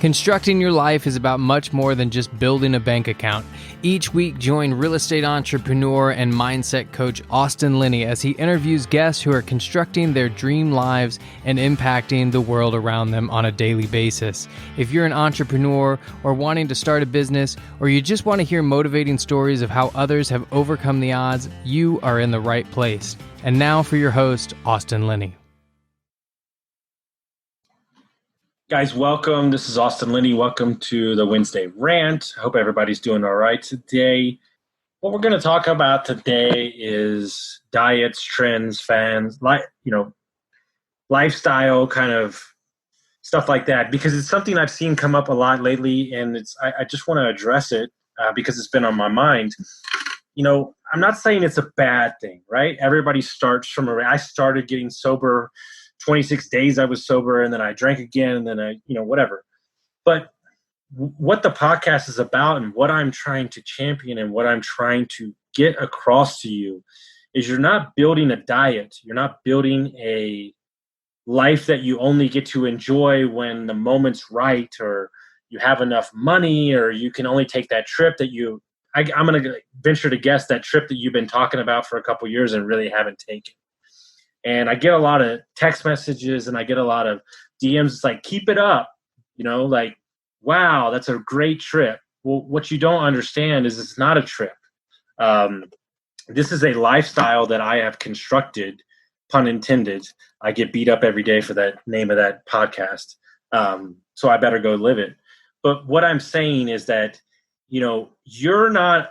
Constructing your life is about much more than just building a bank account. Each week, join real estate entrepreneur and mindset coach Austin Linney as he interviews guests who are constructing their dream lives and impacting the world around them on a daily basis. If you're an entrepreneur or wanting to start a business, or you just want to hear motivating stories of how others have overcome the odds, you are in the right place. And now for your host, Austin Linney. Guys, welcome. This is Austin Linney. Welcome to the Wednesday Rant. I hope everybody's doing all right today. What we're going to talk about today is diets, trends, lifestyle kind of stuff like that, because it's something I've seen come up a lot lately, and I just want to address it because it's been on my mind. You know, I'm not saying it's a bad thing, right? Everybody starts from I started getting sober. 26 days I was sober, and then I drank again, and then whatever. But what the podcast is about and what I'm trying to champion and what I'm trying to get across to you is you're not building a diet. You're not building a life that you only get to enjoy when the moment's right, or you have enough money, or you can only take that trip that I'm going to venture to guess that trip that you've been talking about for a couple of years and really haven't taken. And I get a lot of text messages and I get a lot of DMs. It's like, keep it up, like, wow, that's a great trip. Well, what you don't understand is it's not a trip. This is a lifestyle that I have constructed, pun intended. I get beat up every day for that name of that podcast. So I better go live it. But what I'm saying is that, you're not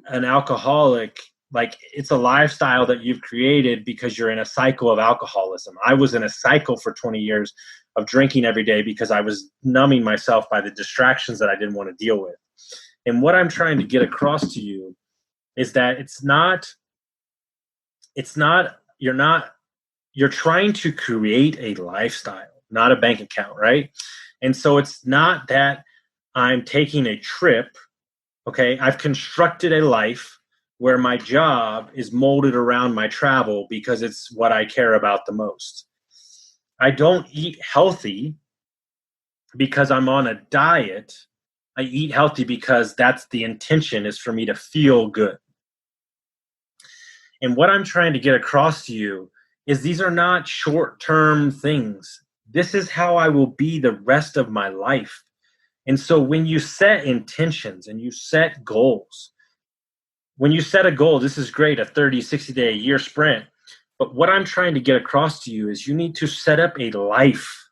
an alcoholic. Like, it's a lifestyle that you've created because you're in a cycle of alcoholism. I was in a cycle for 20 years of drinking every day because I was numbing myself by the distractions that I didn't want to deal with. And what I'm trying to get across to you is that you're trying to create a lifestyle, not a bank account, right? And so it's not that I'm taking a trip, okay? I've constructed a life where my job is molded around my travel because it's what I care about the most. I don't eat healthy because I'm on a diet. I eat healthy because that's the intention, is for me to feel good. And what I'm trying to get across to you is these are not short-term things. This is how I will be the rest of my life. And so when you set intentions and you set goals, when you set a goal, this is great, a 30, 60-day, a year sprint. But what I'm trying to get across to you is you need to set up a life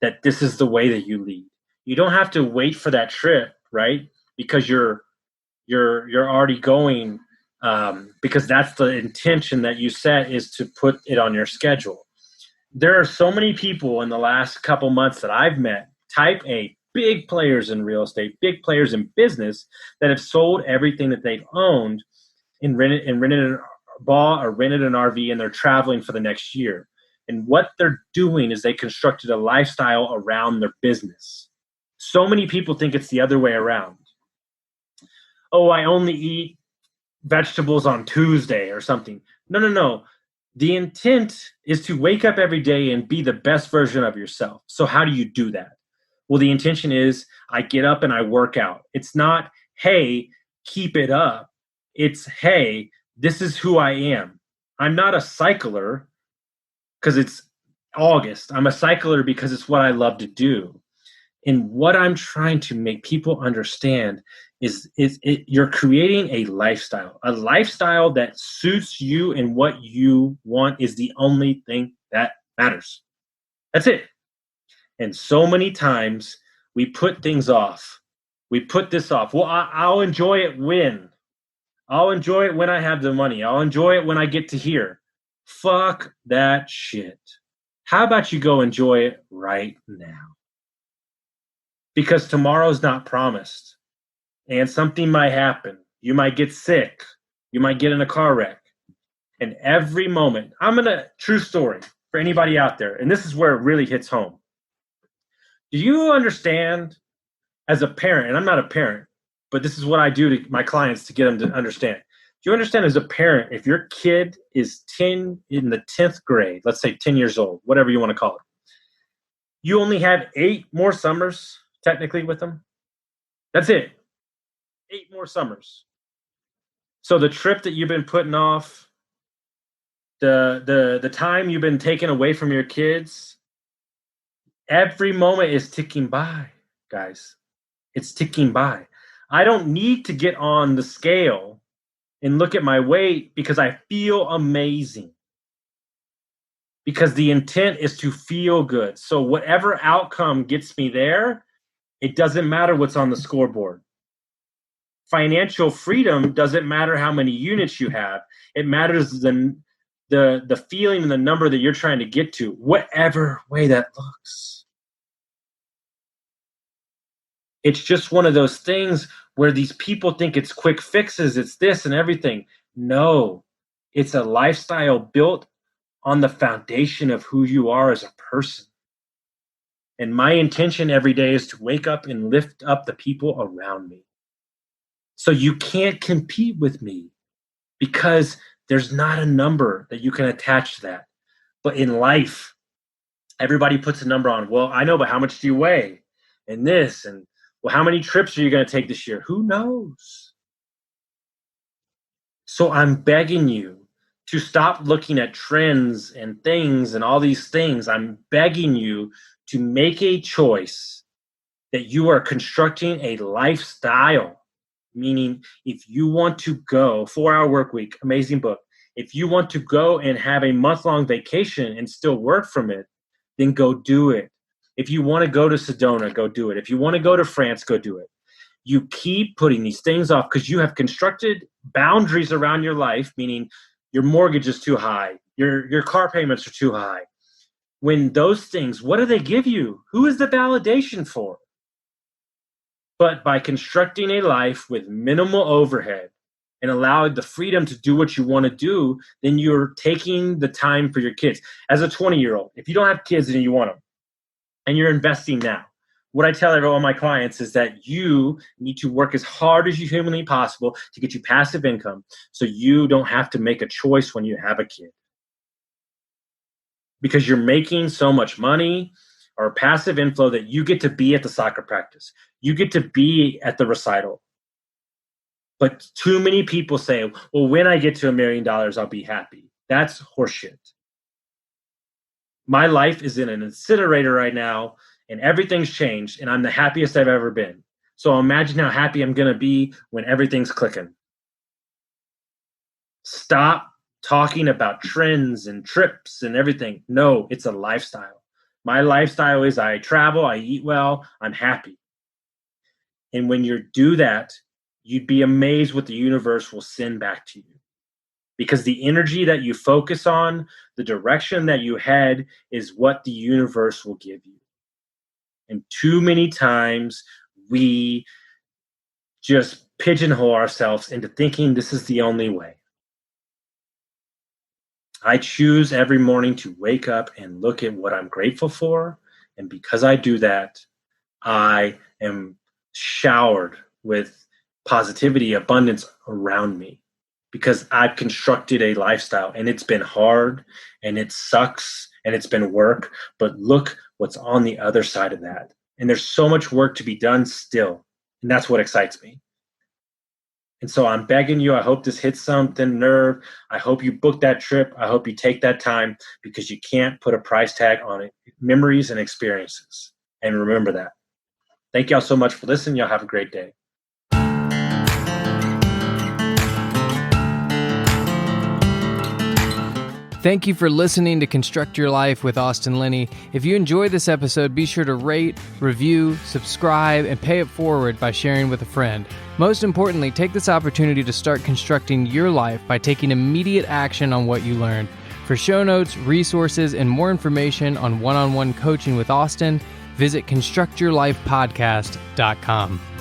that this is the way that you lead. You don't have to wait for that trip, right? Because you're already going, because that's the intention that you set, is to put it on your schedule. There are so many people in the last couple months that I've met, type A, big players in real estate, big players in business, that have sold everything that they've owned and rented an RV, and they're traveling for the next year. And what they're doing is they constructed a lifestyle around their business. So many people think it's the other way around. Oh, I only eat vegetables on Tuesday or something. No. The intent is to wake up every day and be the best version of yourself. So how do you do that? Well, the intention is I get up and I work out. It's not, hey, keep it up. It's, hey, this is who I am. I'm not a cycler because it's August. I'm a cycler because it's what I love to do. And what I'm trying to make people understand is you're creating a lifestyle. A lifestyle that suits you, and what you want is the only thing that matters. That's it. And so many times we put things off. We put this off. Well, I'll enjoy it when. I'll enjoy it when I have the money. I'll enjoy it when I get to here. Fuck that shit. How about you go enjoy it right now? Because tomorrow's not promised. And something might happen. You might get sick. You might get in a car wreck. And every moment, true story for anybody out there, and this is where it really hits home. Do you understand, as a parent, and I'm not a parent, but this is what I do to my clients to get them to understand. Do you understand, as a parent, if your kid is in the 10th grade, let's say 10 years old, whatever you want to call it, you only have 8 more summers technically with them. That's it. 8 more summers. So the trip that you've been putting off, the time you've been taking away from your kids, every moment is ticking by, guys. It's ticking by. I don't need to get on the scale and look at my weight because I feel amazing. Because the intent is to feel good. So whatever outcome gets me there, it doesn't matter what's on the scoreboard. Financial freedom doesn't matter how many units you have. It matters the feeling and the number that you're trying to get to, whatever way that looks. It's just one of those things where these people think it's quick fixes, it's this and everything. No, it's a lifestyle built on the foundation of who you are as a person. And my intention every day is to wake up and lift up the people around me. So you can't compete with me because there's not a number that you can attach to that. But in life, everybody puts a number on, well, I know, but how much do you weigh? And this, and well, how many trips are you going to take this year? Who knows? So I'm begging you to stop looking at trends and things and all these things. I'm begging you to make a choice that you are constructing a lifestyle. Meaning, if you want to go 4-hour work week, amazing book. If you want to go and have a month-long vacation and still work from it, then go do it. If you want to go to Sedona, go do it. If you want to go to France, go do it. You keep putting these things off because you have constructed boundaries around your life, meaning your mortgage is too high, your car payments are too high. When those things, what do they give you? Who is the validation for? But by constructing a life with minimal overhead and allowing the freedom to do what you want to do, then you're taking the time for your kids. As a 20-year-old, if you don't have kids and you want them, and you're investing now, what I tell all my clients is that you need to work as hard as you humanly possible to get you passive income so you don't have to make a choice when you have a kid. Because you're making so much money or passive inflow that you get to be at the soccer practice. You get to be at the recital. But too many people say, well, when I get to $1 million, I'll be happy. That's horseshit. My life is in an incinerator right now, and everything's changed, and I'm the happiest I've ever been. So imagine how happy I'm going to be when everything's clicking. Stop talking about trends and trips and everything. No, it's a lifestyle. My lifestyle is I travel, I eat well, I'm happy. And when you do that, you'd be amazed what the universe will send back to you. Because the energy that you focus on, the direction that you head is what the universe will give you. And too many times we just pigeonhole ourselves into thinking this is the only way. I choose every morning to wake up and look at what I'm grateful for. And because I do that, I am showered with positivity, abundance around me. Because I've constructed a lifestyle, and it's been hard, and it sucks, and it's been work. But look what's on the other side of that. And there's so much work to be done still. And that's what excites me. And so I'm begging you, I hope this hits something nerve. I hope you book that trip. I hope you take that time because you can't put a price tag on it. Memories and experiences. And remember that. Thank y'all so much for listening. Y'all have a great day. Thank you for listening to Construct Your Life with Austin Linney. If you enjoyed this episode, be sure to rate, review, subscribe, and pay it forward by sharing with a friend. Most importantly, take this opportunity to start constructing your life by taking immediate action on what you learned. For show notes, resources, and more information on one-on-one coaching with Austin, visit constructyourlifepodcast.com.